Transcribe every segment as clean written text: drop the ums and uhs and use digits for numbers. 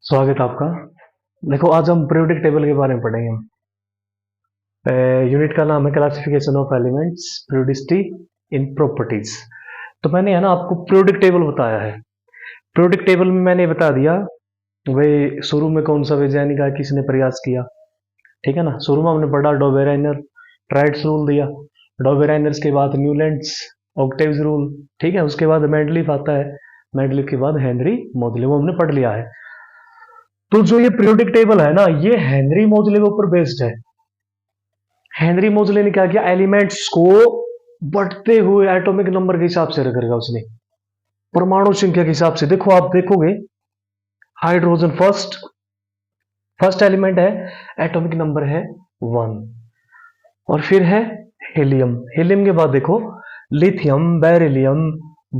स्वागत है आपका। देखो आज हम पीरियोडिक टेबल के बारे में पढ़ेंगे। यूनिट का नाम है classification of elements periodicity in properties. तो मैंने है ना आपको पीरियोडिक टेबल बताया है। पीरियोडिक टेबल में मैंने बता दिया भाई शुरू में कौन सा वैज्ञानिक आया, किसने प्रयास किया। ठीक है ना। शुरू में हमने पढ़ा डॉबेराइनर ट्राइड्स रूल दिया। डॉबेराइनर्स के बाद न्यूलैंड्स ऑक्टेव्स रूल। ठीक है। उसके बाद मेंडलीफ आता है। मेंडलीफ के बाद हेनरी मोजले, वो हमने पढ़ लिया है। तो जो ये पीरियोडिक टेबल है ना, ये हेनरी मोजले के ऊपर बेस्ड है। हेनरी मोजले ने क्या किया, एलिमेंट्स को बढ़ते हुए एटॉमिक नंबर के हिसाब से रखा उसने, परमाणु संख्या के हिसाब से। देखो आप देखोगे हाइड्रोजन फर्स्ट फर्स्ट एलिमेंट है, एटॉमिक नंबर है 1। और फिर है हीलियम। हीलियम के बाद देखो lithium, beryllium,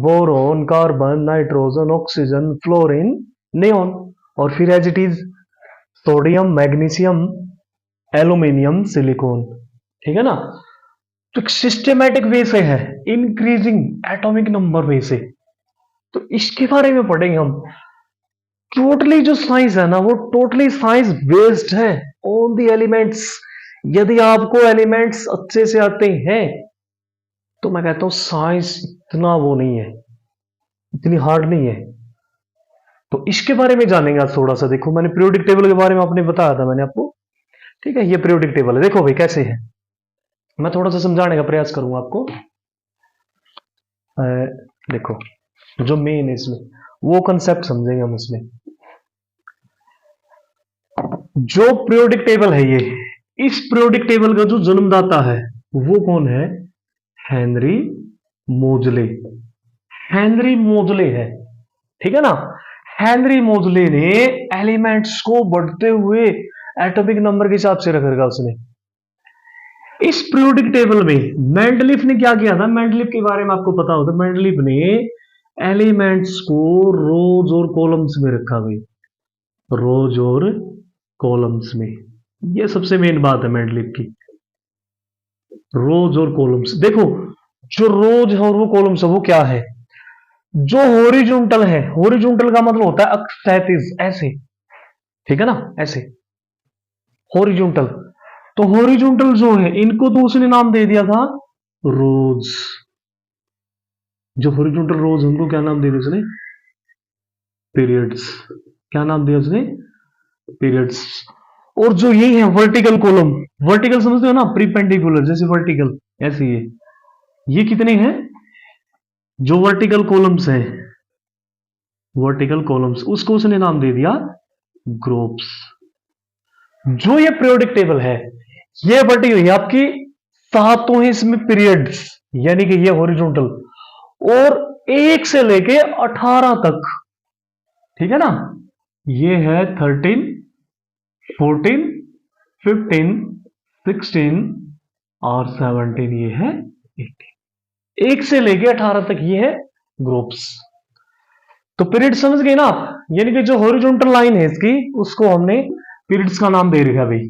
boron, carbon, nitrogen, oxygen, fluorine, neon. और फिर as it is sodium, magnesium, aluminium, silicon. ठीक है ना। तो एक सिस्टेमेटिक वे से है, इंक्रीजिंग एटॉमिक नंबर वे से। तो इसके बारे में पढ़ेंगे हम। टोटली जो साइंस है ना, वो टोटली साइंस बेस्ड है ऑन द एलिमेंट्स। यदि आपको एलिमेंट्स अच्छे से आते हैं तो मैं कहता हूं साइंस इतना वो नहीं है, इतनी हार्ड नहीं है। तो इसके बारे में जानेंगे आज थोड़ा सा। देखो मैंने पीरियोडिक टेबल के बारे में आपने बताया था मैंने आपको। ठीक है। ये पीरियोडिक टेबल है। देखो भाई कैसे है, मैं थोड़ा सा समझाने का प्रयास करूंगा आपको। देखो जो मेन है इसमें, वो कंसेप्ट समझेंगे हम इसमें। जो पीरियोडिक टेबल है ये, इस पीरियोडिक टेबल का जो जन्मदाता है वो कौन है, हेनरी मोजले। हेनरी मोजले है। ठीक है ना। हेनरी मोजले ने एलिमेंट्स को बढ़ते हुए एटॉमिक नंबर के हिसाब से रखा उसने। इस पीरियोडिक टेबल में मेंडलीफ ने क्या किया था, मेंडलीफ के बारे में आपको पता होगा। मेंडलीफ ने एलिमेंट्स को रोज और कॉलम्स में रखा भाई, रोज और कॉलम्स में। ये सबसे मेन बात है मेंडलीफ की, रोज और कॉलम्स। देखो जो रोज है और वो कॉलम्स है वो क्या है, जो हॉरिजॉन्टल है। हॉरिजॉन्टल का मतलब होता है क्षैतिज, ऐसे। ठीक है ना, ऐसे हॉरिजॉन्टल। तो हॉरिजॉन्टल जो है इनको तो उसने नाम दे दिया था रोज। जो हॉरिजॉन्टल रोज उनको क्या नाम दे दिया उसने, पीरियड्स। क्या नाम दिया उसने, पीरियड्स। और जो ये है वर्टिकल कॉलम, वर्टिकल समझते हो ना, प्रीपेंडिकुलर जैसे वर्टिकल, ऐसे ये कितने हैं, जो वर्टिकल कॉलम्स है, वर्टिकल कॉलम्स, उसको उसने नाम दे दिया ग्रुप्स। जो ये पीरियोडिक टेबल है ये बटी हुई है आपकी सातों इसमें पीरियड्स, यानी कि ये हॉरिजॉन्टल, और 1 से लेके 18 तक। ठीक है ना। ये है 13, 14, 15, 16 और 17। ये है 1 से लेके 18 तक ये है ग्रुप्स। तो पीरियड समझ गए ना आप, यानी कि जो हॉरिजॉन्टल लाइन है इसकी उसको हमने पीरियड्स का नाम दे रखा भाई,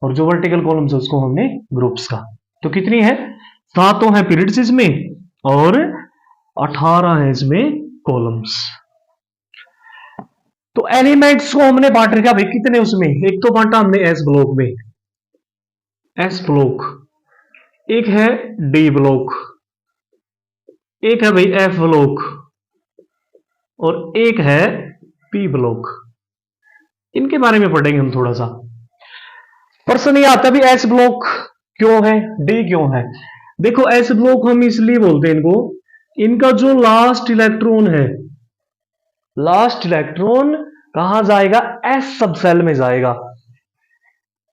और जो वर्टिकल कॉलम्स है उसको हमने ग्रुप्स का। तो कितनी है, सातों है पीरियड्स इसमें और 18 है इसमें कॉलम्स। तो एलिमेंट्स को हमने बांट रखा भाई कितने उसमें, एक तो बांटा हमने एस ब्लॉक में, एस ब्लॉक। एक है डी ब्लॉक, एक है भाई एफ ब्लॉक, और एक है पी ब्लॉक। इनके बारे में पढ़ेंगे हम थोड़ा सा। प्रश्न ये आता भी एस ब्लॉक क्यों है, डी क्यों है। देखो एस ब्लॉक हम इसलिए बोलते हैं इनको, इनका जो लास्ट इलेक्ट्रॉन है, लास्ट इलेक्ट्रॉन कहां जाएगा, एस सब सेल में जाएगा।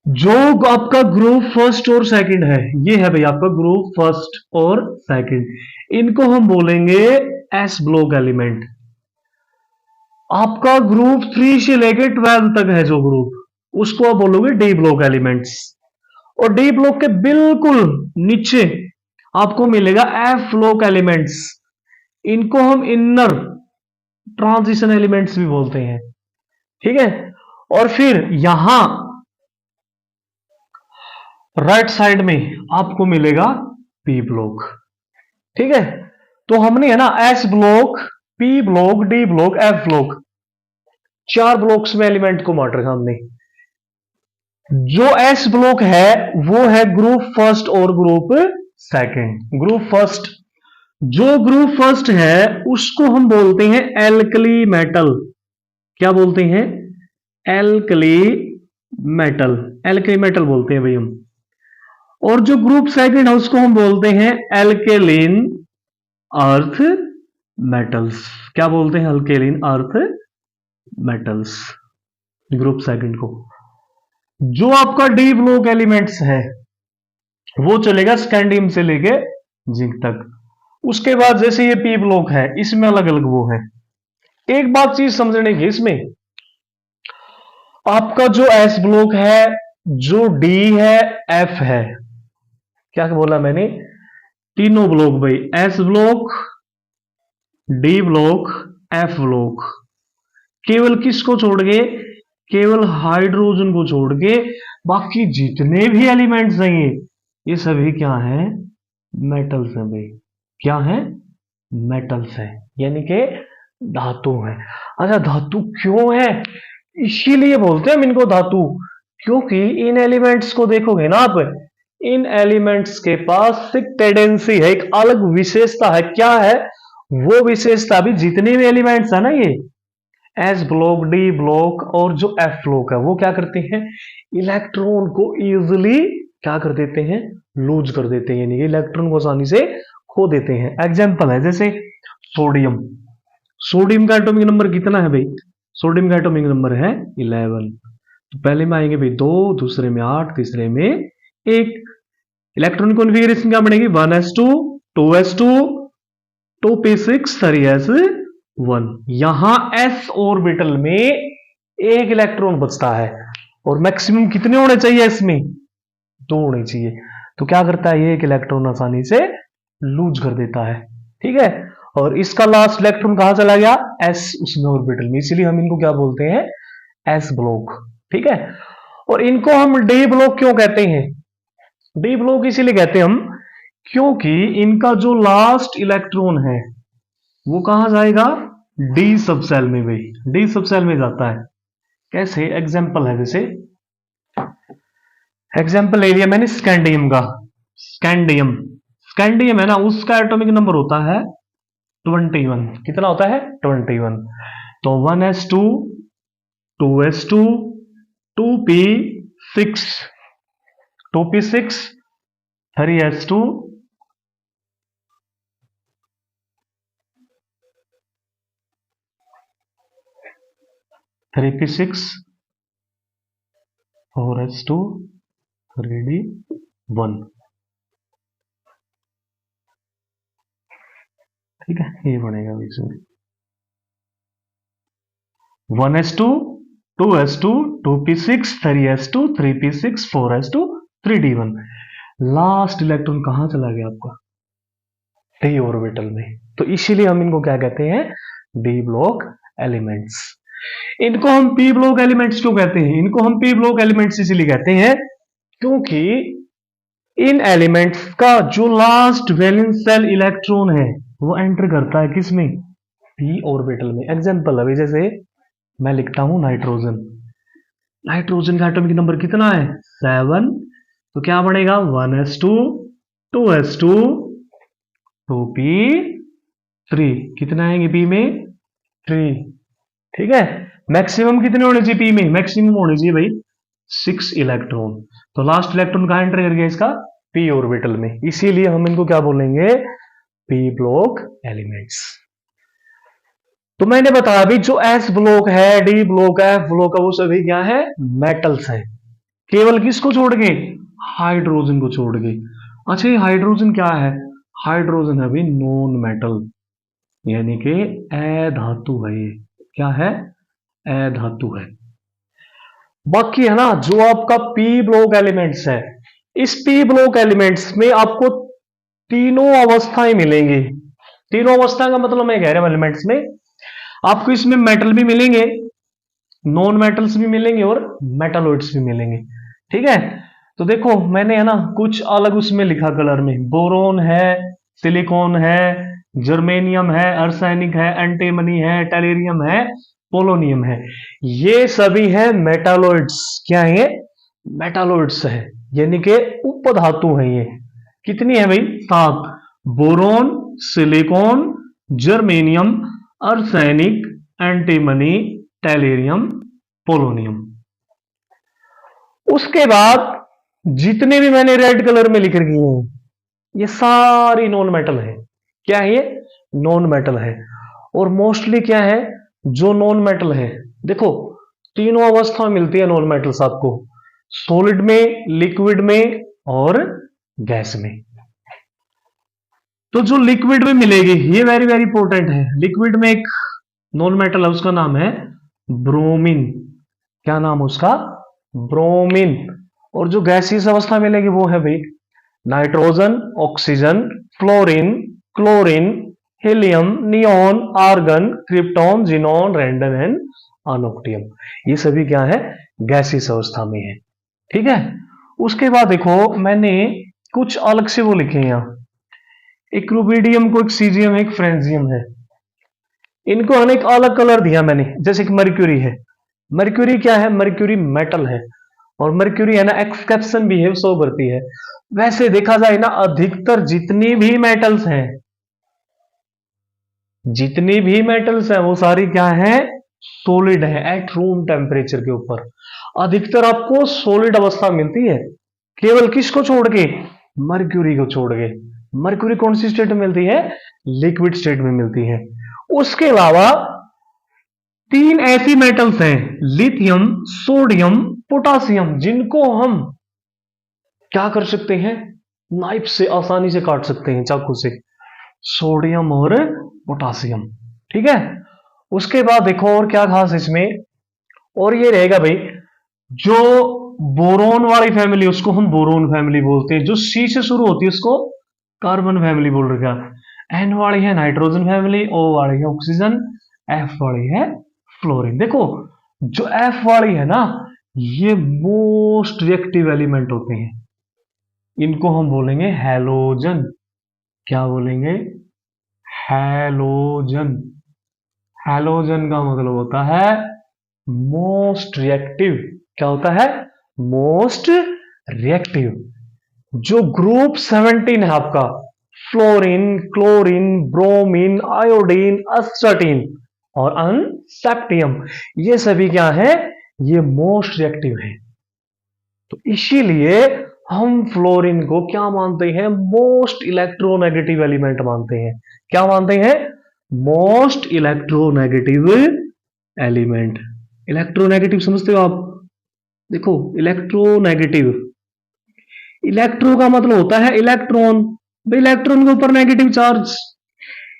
जो आपका ग्रुप फर्स्ट और सेकंड है, ये है भाई आपका ग्रुप फर्स्ट और सेकंड, इनको हम बोलेंगे एस ब्लॉक एलिमेंट। आपका ग्रुप 3 से लेकर 12 तक है जो ग्रुप, उसको आप बोलोगे डी ब्लॉक एलिमेंट्स। और डी ब्लॉक के बिल्कुल नीचे आपको मिलेगा एफ ब्लॉक एलिमेंट्स, इनको हम इनर ट्रांजिशन एलिमेंट्स भी बोलते हैं। ठीक है। और फिर यहां राइट साइड में आपको मिलेगा पी ब्लॉक। ठीक है। तो हमने है ना S block, P block, D block, F block, 4 blocks में एलिमेंट को बांट रखा हमने। जो एस ब्लॉक है वो है ग्रुप फर्स्ट और ग्रुप सेकंड। ग्रुप फर्स्ट, जो ग्रुप फर्स्ट है उसको हम बोलते हैं एल्कली मेटल। क्या बोलते हैं? Alkali metal. एल्कली मेटल बोलते हैं भाई हम। और जो ग्रुप सेकंड है उसको हम बोलते हैं एल्केलिन अर्थ मेटल्स। क्या बोलते हैं? एल्केलिन अर्थ मेटल्स, ग्रुप सेकंड को। जो आपका डी ब्लॉक एलिमेंट्स है वो चलेगा स्कैंडियम से लेके जिंक तक। उसके बाद जैसे ये पी ब्लॉक है इसमें अलग अलग वो है। एक बात चीज समझने की, इसमें आपका जो एस ब्लॉक है, जो डी है, एफ है, क्या बोला मैंने? तीनों ब्लॉक भाई, S block, D block, F block, केवल किसको छोड़ के? केवल हाइड्रोजन को छोड़ के बाकी जितने भी एलिमेंट्स हैं ये सभी क्या है? मेटल्स हैं भाई। क्या है? मेटल्स है, यानी कि धातु है। अच्छा, धातु क्यों है? इसीलिए बोलते हैं हम इनको धातु, क्योंकि इन एलिमेंट्स को देखोगे ना आप, इन एलिमेंट्स के पास एक टेंडेंसी है, एक अलग विशेषता है। क्या है वो विशेषता? भी जितने भी एलिमेंट्स है ना, ये एस ब्लॉक, डी ब्लॉक और जो एफ ब्लॉक है, वो क्या करते हैं? इलेक्ट्रॉन को इजिली क्या कर देते हैं? लूज कर देते हैं, यानी कि इलेक्ट्रॉन को आसानी से खो देते हैं। एग्जाम्पल है जैसे सोडियम। सोडियम का एटॉमिक नंबर कितना है भाई? सोडियम का एटॉमिक नंबर है 11। तो पहले में आएंगे भाई 2, दूसरे में 8, तीसरे में 1। इलेक्ट्रॉन कॉन्फ़िगरेशन क्या बनेगी? 1s2, 2s2, 2p6, 3s1। यहां s ऑर्बिटल में एक इलेक्ट्रॉन बचता है और मैक्सिमम कितने होने चाहिए इसमें? 2 होने चाहिए। तो क्या करता है? ये एक इलेक्ट्रॉन आसानी से लूज कर देता है, ठीक है। और इसका लास्ट इलेक्ट्रॉन कहां चला गया? s उसमें ऑर्बिटल में, इसलिए हम इनको क्या बोलते हैं? s ब्लॉक, ठीक है। और इनको हम डी ब्लॉक क्यों कहते हैं? डी ब्लॉक इसीलिए कहते हैं हम क्योंकि इनका जो लास्ट इलेक्ट्रॉन है वो कहां जाएगा? डी सबसेल में भाई, डी सबसेल में जाता है। कैसे? एग्जाम्पल है, जैसे एग्जाम्पल ले लिया मैंने स्कैंडियम का। स्कैंडियम, स्कैंडियम है ना, उसका एटॉमिक नंबर होता है 21। कितना होता है? 21। तो 1s2, 2s2, 2p6, 2p6, 3s2, 3p6, 4s2, 3d1। ठीक है, ये बनेगा इसमें 1s2, 2s2, 2p6, 3s2, 3p6, 4s2, 3d1। Last electron कहां चला गया आपका? डी ऑर्बिटल में। तो इसीलिए हम इनको क्या कहते हैं? D block elements. इनको हम पी ब्लॉक एलिमेंट्स क्यों कहते हैं? इनको हम पी ब्लॉक एलिमेंट्स इसीलिए कहते हैं क्योंकि इन एलिमेंट्स का जो लास्ट वैलेंस शेल इलेक्ट्रॉन है वो एंटर करता है किसमें? पी ऑर्बिटल में। एग्जांपल अभी जैसे मैं लिखता हूं नाइट्रोजन। नाइट्रोजन का एटॉमिक नंबर कितना है? 7। तो क्या बनेगा? 1s2, 2s2, 2p3। कितना आएंगे पी में? 3। ठीक है। मैक्सिमम कितने होने चाहिए पी में? मैक्सिमम होने चाहिए भाई 6 इलेक्ट्रॉन। तो लास्ट इलेक्ट्रॉन कहां एंटर कर गया इसका? पी ऑर्बिटल में। इसीलिए हम इनको क्या बोलेंगे? P block elements. तो मैंने बताया अभी जो एस ब्लॉक है, डी ब्लॉक है, एफ ब्लॉक है, वो सभी क्या है? मेटल्स है। केवल किसको छोड़ के? हाइड्रोजन को छोड़ के। अच्छा, ये हाइड्रोजन क्या है? हाइड्रोजन है भाई नॉन मेटल, यानी कि अधातु है। ये क्या है? अधातु है। बाकी है ना जो आपका पी ब्लॉक एलिमेंट्स है, इस पी ब्लॉक एलिमेंट्स में आपको तीनों अवस्थाएं मिलेंगी। तीनों अवस्था का मतलब मैं कह रहा हूं एलिमेंट्स में आपको इसमें मेटल भी मिलेंगे, नॉन मेटल्स भी मिलेंगे और मेटालॉइड्स भी मिलेंगे। ठीक है। तो देखो मैंने है ना कुछ अलग उसमें लिखा कलर में, बोरोन है, सिलिकॉन है, जर्मेनियम है, अर्सेनिक है, एंटीमनी है, टेलेरियम है, पोलोनियम है। ये सभी है मेटालॉइड्स। क्या है ये? मेटालॉइड्स है, यानी कि उपधातु है ये। कितनी है भाई? 7। Boron, silicon, germanium, arsenic, antimony, टेलेरियम, polonium. उसके बाद जितने भी मैंने रेड कलर में लिख रखी हैं ये सारी नॉन मेटल है। क्या है ये? नॉन मेटल है। और मोस्टली क्या है जो नॉन मेटल है, देखो तीनों अवस्था मिलती है नॉन मेटल्स आपको, सॉलिड में, लिक्विड में और गैस में। तो जो लिक्विड में मिलेगी ये वेरी वेरी इंपॉर्टेंट है। लिक्विड में एक नॉन मेटल है, उसका नाम है ब्रोमीन। क्या नाम उसका? ब्रोमीन। और जो गैसीय अवस्था मिलेगी वो है भाई nitrogen, oxygen, fluorine, chlorine, helium, neon, argon, krypton, xenon, radon and ununoctium. ये सभी क्या है? गैसीय अवस्था में है। ठीक है। उसके बाद देखो मैंने कुछ अलग से वो लिखे हैं यहाँ, एक रूबिडियम को, एक सीजियम है, एक फ्रेंजियम है। इनको अनेक अलग कलर दिया मैंने, जैसे कि मर्क्यूरी है। मर्क्यूरी क्या है? मर्क्यूरी मेटल है, और मर्क्यूरी है ना एक्सकेप्शन भी है, सो भरती है। वैसे देखा जाए ना अधिकतर जितनी भी मेटल्स हैं, जितनी भी मेटल्स हैं वो सारी क्या है? सॉलिड है एट रूम टेम्परेचर के ऊपर। अधिकतर आपको सॉलिड अवस्था मिलती है, केवल किसको छोड़ के? मर्क्यूरी को छोड़ के। मर्क्यूरी कौन सी स्टेट में मिलती है? लिक्विड स्टेट में मिलती है। उसके अलावा 3 ऐसी मेटल्स हैं, लिथियम, सोडियम, पोटासियम, जिनको हम क्या कर सकते हैं? नाइफ से आसानी से काट सकते हैं, चाकू से। सोडियम और पोटासियम। ठीक है। उसके बाद देखो और क्या खास इसमें, और ये रहेगा भाई जो बोरोन वाली फैमिली उसको हम बोरोन फैमिली बोलते हैं। जो सी से शुरू होती है उसको कार्बन फैमिली बोल रखा। एन वाली है नाइट्रोजन फैमिली, ओ वाली है ऑक्सीजन, एफ वाली है फ्लोरीन। देखो जो एफ वाली है ना ये मोस्ट रिएक्टिव एलिमेंट होते हैं, इनको हम बोलेंगे हैलोजन। क्या बोलेंगे? हैलोजन। हैलोजन का मतलब होता है मोस्ट रिएक्टिव। क्या होता है? Most reactive. जो ग्रुप 17 है आपका, फ्लोरीन, क्लोरीन, ब्रोमीन, आयोडीन, अस्टाटीन और अनसेप्टियम, ये सभी क्या है? ये मोस्ट रिएक्टिव है। तो इसीलिए हम फ्लोरीन को क्या मानते हैं? मोस्ट इलेक्ट्रोनेगेटिव एलिमेंट मानते हैं। क्या मानते हैं? Most electronegative element. इलेक्ट्रोनेगेटिव समझते हो आप? देखो इलेक्ट्रोनेगेटिव, इलेक्ट्रो का मतलब होता है इलेक्ट्रॉन। भाई इलेक्ट्रॉन के ऊपर नेगेटिव चार्ज,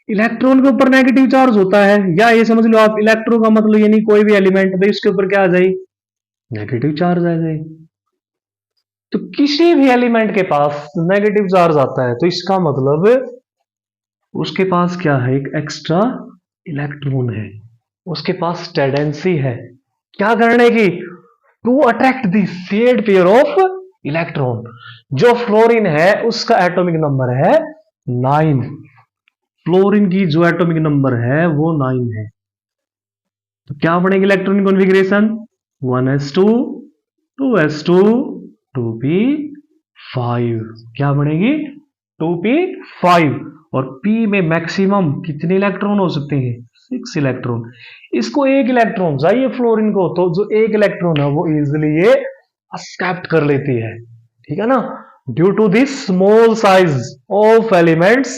इलेक्ट्रॉन के ऊपर नेगेटिव चार्ज होता है, या ये समझ लो आप इलेक्ट्रो का मतलब यानी कोई भी एलिमेंट भाई उसके ऊपर क्या आ जाए? नेगेटिव चार्ज आ जाए। तो किसी भी एलिमेंट के पास नेगेटिव चार्ज आता है तो इसका मतलब उसके पास क्या है? एक एक्स्ट्रा इलेक्ट्रॉन है, उसके पास टेंडेंसी है क्या करने की? To attract the shared pair of electron. जो फ्लोरीन है उसका एटॉमिक नंबर है 9। फ्लोरीन की जो एटॉमिक नंबर है वो 9 है। तो क्या बनेगी electronic configuration? 1s2 2s2 2p5। क्या बनेगी? 2p5। और p में मैक्सिमम कितने इलेक्ट्रॉन हो सकते हैं? 6 इलेक्ट्रॉन। इसको एक इलेक्ट्रॉन चाहिए फ्लोरीन को, तो जो एक इलेक्ट्रॉन है वो इजिली ये एक्सेप्ट कर लेती है। ठीक है ना? Due to this small size of elements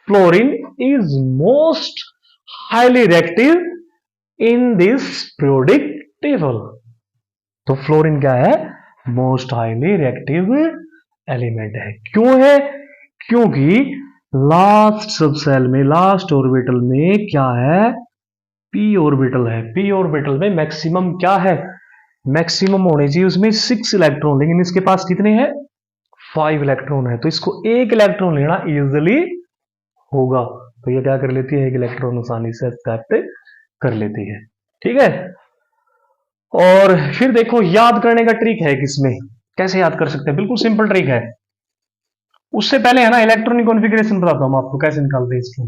fluorine is most highly reactive in this periodic table. तो फ्लोरीन क्या है? मोस्ट हाईली रिएक्टिव एलिमेंट है। क्यों है? क्योंकि लास्ट सबसेल में, लास्ट ऑर्बिटल में क्या है? पी ऑर्बिटल है। पी ऑर्बिटल में मैक्सिमम क्या है? मैक्सिमम होने चाहिए उसमें 6 इलेक्ट्रॉन, लेकिन इसके पास कितने हैं? 5 इलेक्ट्रॉन है। तो इसको एक इलेक्ट्रॉन लेना इजिली होगा, तो ये क्या कर लेती है? एक इलेक्ट्रॉन आसानी से एक्सेप्ट कर लेती है। ठीक है। और फिर देखो याद करने का ट्रिक है किसमें, कैसे याद कर सकते हैं? बिल्कुल सिंपल ट्रिक है। उससे पहले है ना इलेक्ट्रॉनिक कॉन्फ़िगरेशन बताता हूं आपको कैसे निकालते हैं इसको।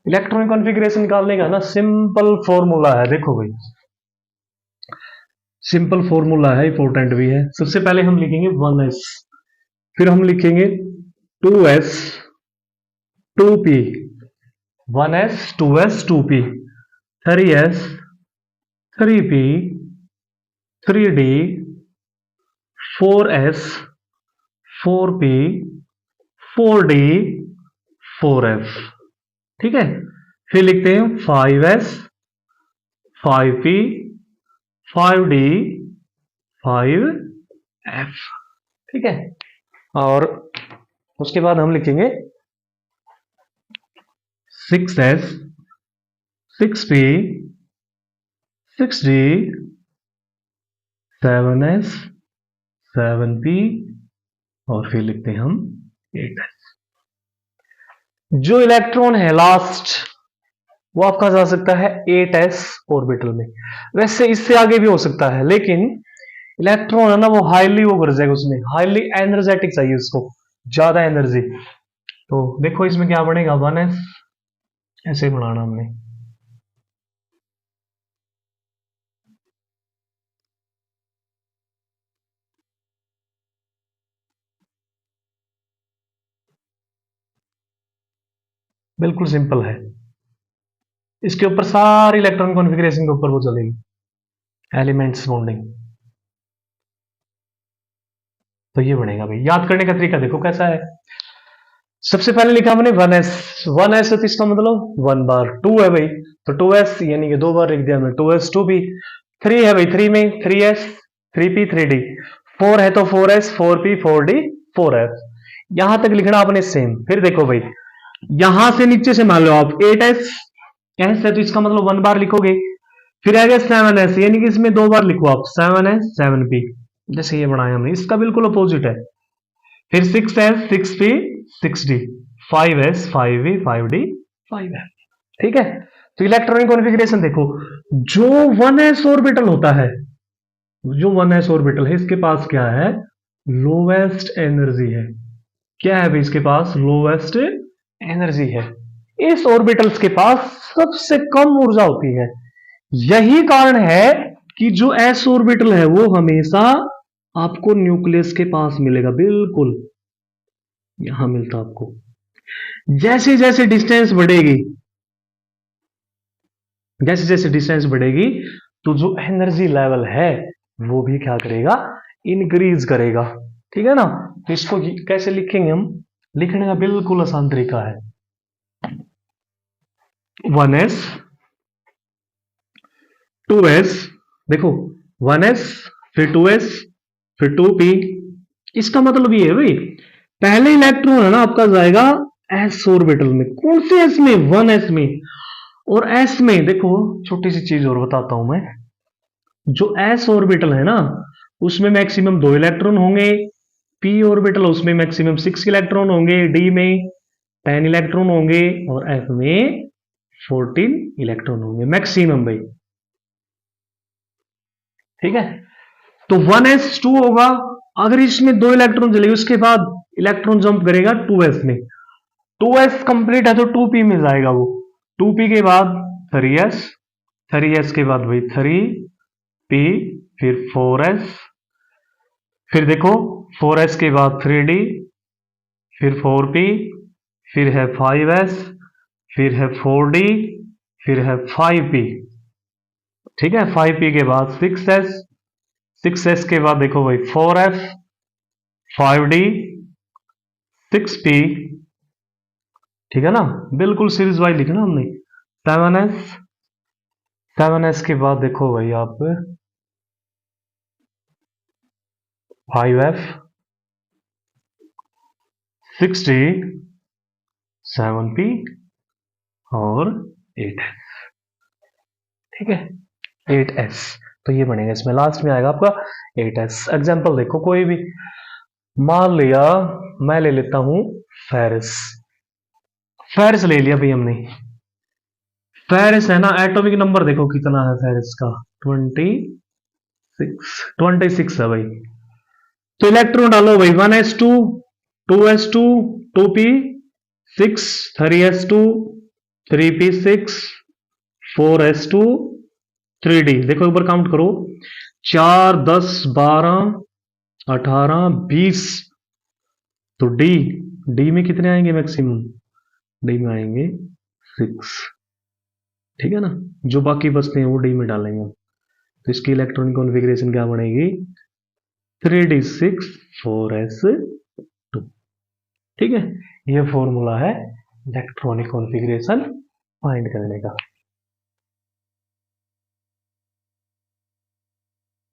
इलेक्ट्रॉनिक कॉन्फ़िगरेशन निकालने का ना सिंपल फॉर्मूला है, देखो भाई सिंपल फॉर्मूला है, इंपॉर्टेंट भी है। सबसे पहले हम लिखेंगे 1s, फिर हम लिखेंगे 2s 2p, 1s 2s 2p, 3s 3p 3d, 4s 4p 4d 4f। ठीक है, फिर लिखते हैं 5s 5p 5d 5f। ठीक है, और उसके बाद हम लिखेंगे 6s 6p 6d 7s 7p, और फिर लिखते हैं हम 8s। जो इलेक्ट्रॉन है लास्ट वो आपका जा सकता है 8s ऑर्बिटल में। वैसे इससे आगे भी हो सकता है, लेकिन इलेक्ट्रॉन है ना वो हाईली वो कर जाएगा, उसमें हाईली एनर्जेटिक चाहिए उसको, ज्यादा एनर्जी। तो देखो इसमें क्या बनेगा 1s, ऐसे बनाना हमने। बिल्कुल सिंपल है, इसके ऊपर सारी इलेक्ट्रॉन कॉन्फ़िगरेशन के ऊपर वो चलेगी, एलिमेंट्स बॉन्डिंग। तो ये बनेगा भाई। याद करने का तरीका देखो कैसा है। सबसे पहले लिखा हमने 1s, 1s है तो इसका मतलब 1 बार, 2 है भाई तो 2s, यानी कि 2 बार लिख दिया हमने 2s 2p, 3 है भाई 3 में 3s 3p 3d, 4 है तो 4s 4p 4d 4f। यहां तक लिखना आपने सेम। फिर देखो भाई यहां से नीचे से मान लो आप 8s, s है तो इसका मतलब 1 बार लिखोगे, फिर आएगा 7s, यानी कि इसमें 2 बार लिखो आप 7s 7p, जैसे ये बनाया हमने, इसका बिल्कुल अपोजिट है। फिर 6s 6p 6d, 5s 5v 5d 5f। ठीक है, तो इलेक्ट्रॉनिक कॉन्फ़िगरेशन देखो, जो 1s ऑर्बिटल होता है, जो 1s ऑर्बिटल है इसके पास क्या है, लोवेस्ट एनर्जी है। क्या है भाई इसके पास, लोवेस्ट एनर्जी है। इस ऑर्बिटल्स के पास सबसे कम ऊर्जा होती है। यही कारण है कि जो एस ऑर्बिटल है वो हमेशा आपको न्यूक्लियस के पास मिलेगा, बिल्कुल यहां मिलता आपको। जैसे जैसे डिस्टेंस बढ़ेगी, जैसे जैसे डिस्टेंस बढ़ेगी तो जो एनर्जी लेवल है वो भी क्या करेगा, इंक्रीज करेगा। ठीक है ना, तो इसको कैसे लिखेंगे हम, लिखने का बिल्कुल आसान तरीका है। 1s 2s, देखो 1s फिर 2s फिर 2p, इसका मतलब ये है भाई पहले इलेक्ट्रॉन है ना आपका जाएगा एस ऑर्बिटल में। कौन से एस में, 1s में। और एस में देखो छोटी सी चीज और बताता हूं मैं, जो एस ऑर्बिटल है ना उसमें मैक्सिमम 2 इलेक्ट्रॉन होंगे, पी ऑर्बिटल उसमें मैक्सिमम 6 इलेक्ट्रॉन होंगे, डी में 10 इलेक्ट्रॉन होंगे, और एफ में 14 इलेक्ट्रॉन होंगे मैक्सिमम भाई। ठीक है, तो 1s2 होगा, अगर इसमें 2 इलेक्ट्रॉन चलेगी उसके बाद इलेक्ट्रॉन जंप करेगा 2s में, 2s कंप्लीट है तो 2p में जाएगा वो, 2p के बाद 3s, 3s के बाद भाई 3p, फिर 4s, फिर देखो 4s के बाद 3d, फिर 4p, फिर है 5s, फिर है 4d, फिर है 5p। ठीक है, 5p के बाद 6s, 6s के बाद देखो भाई 4f 5d 6p। ठीक है ना, बिल्कुल सीरीज वाइज लिखना हमने। 7s, 7s के बाद देखो भाई आप 5f 6d 7p और 8s। ठीक है, 8s, तो ये बनेगा, इसमें लास्ट में आएगा आपका 8s। एग्जाम्पल देखो कोई भी, मान लिया मैं ले लेता हूं फेरस, फेरस ले लिया भाई हमने। फेरस है ना, एटॉमिक नंबर देखो कितना है फेरस का, 26 है भाई। तो इलेक्ट्रॉन डालो भाई 1s2 2s2 2p 6 3s2 3p6 4s2 3d। देखो एक बार काउंट करो, 4 10 12 18 20, तो डी, डी में कितने आएंगे मैक्सिमम, डी में आएंगे 6। ठीक है ना, जो बाकी बचते हैं वो डी में डालेंगे। तो इसकी इलेक्ट्रॉनिक कॉन्फ़िगरेशन क्या बनेगी, 3d6 4s2। ठीक है, ये फॉर्मूला है इलेक्ट्रॉनिक कॉन्फ़िगरेशन फाइंड करने का।